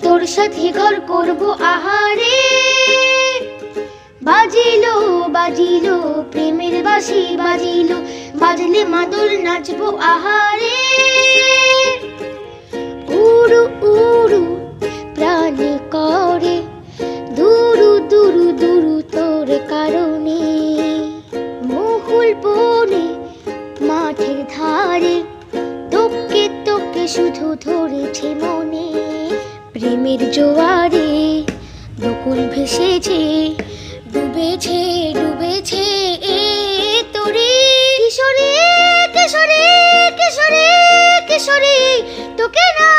তোর সাথে ঘর করব আহারে। বাজিলো বাজিলো প্রেমের বাঁশি বাজিলো, বাজলে মাদল নাচবো আহারে। উড়ু উড়ু প্রাণে করে দুরু দুরু দুরু তোর কারণে। মহুল বনে মাঠের ধারে তোকে তোকে শুধু ধরেছে মনে। প্রেমের জোয়ারে বকুল ভেসেছে, ডুবেছে ডুবেছে এ তোরে। কিশোরে কিশোরে কিশোরে কিশোরে তোকে না